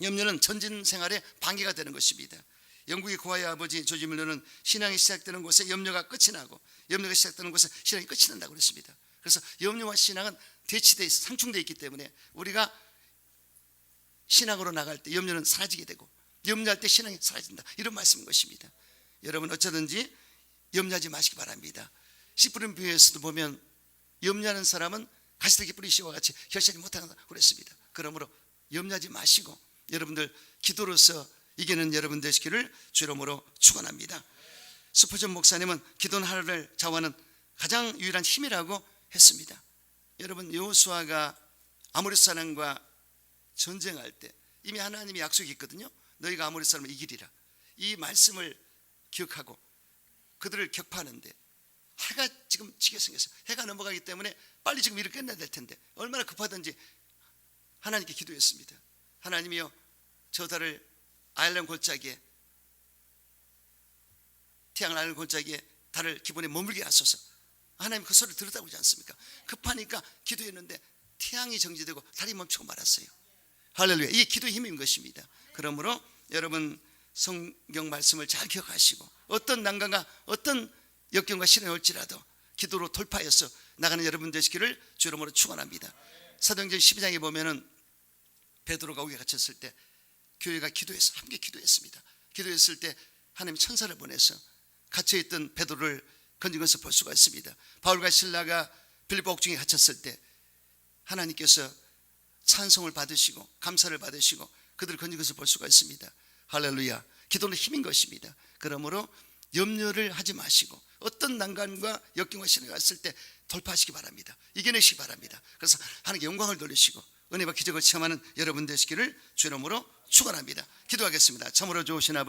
염려는 전진 생활에 방해가 되는 것입니다. 영국의 고아의 아버지 조지 밀러는 신앙이 시작되는 곳에 염려가 끝이 나고, 염려가 시작되는 곳에 신앙이 끝이 난다고 그랬습니다. 그래서 염려와 신앙은 대치되어 있어, 상충되어 있기 때문에 우리가 신앙으로 나갈 때 염려는 사라지게 되고, 염려할 때 신앙이 사라진다, 이런 말씀인 것입니다. 여러분 어쩌든지 염려하지 마시기 바랍니다. 씨 뿌린 비유에서도 보면 염려하는 사람은 가시더기 뿌리 씨와 같이 결실이 못한다고 그랬습니다. 그러므로 염려하지 마시고 여러분들 기도로서 이기는 여러분 되시기를 주 이름으로 축원합니다. 스포전 목사님은 기도는 하루를 좌우하는 가장 유일한 힘이라고 했습니다. 여러분 여호수아가 아모리 사람과 전쟁할 때 이미 하나님이 약속이 있거든요. 너희가 아모리 사람을 이기리라. 이 말씀을 기억하고 그들을 격파하는데 해가 지금 지게 생겼어요. 해가 넘어가기 때문에 빨리 지금 일을 끝내야 될 텐데 얼마나 급하든지 하나님께 기도했습니다. 하나님이여, 저 달을 아일랜드 골짜기에, 태양 아일랜드 골짜기에 달을 기본에 머물게 하소서. 하나님 그 소리를 들었다고 하지 않습니까? 급하니까 기도했는데 태양이 정지되고 달이 멈추고 말았어요. 할렐루야. 이게 기도의 힘인 것입니다. 그러므로 여러분 성경 말씀을 잘 기억하시고, 어떤 난관과 어떤 역경과 시련이 올지라도 기도로 돌파해서 나가는 여러분 되시기를 주 이름으로 축원합니다. 사도행전 12장에 보면은 베드로가 옥에 갇혔을 때 교회가 기도해서 함께 기도했습니다. 기도했을 때 하나님 천사를 보내서 갇혀있던 베드로를 건진 것을 볼 수가 있습니다. 바울과 실라가 빌립보 옥중에 갇혔을 때 하나님께서 찬송을 받으시고 감사를 받으시고 그들을 건진 것을 볼 수가 있습니다. 할렐루야. 기도는 힘인 것입니다. 그러므로 염려를 하지 마시고 어떤 난관과 역경과 시련이 왔을 때 돌파하시기 바랍니다. 이겨내시기 바랍니다. 그래서 하나님께 영광을 돌리시고 은혜와 기적을 체험하는 여러분 되시기를 주 이름으로 축원합니다. 기도하겠습니다. 참으로 좋으신 아버지,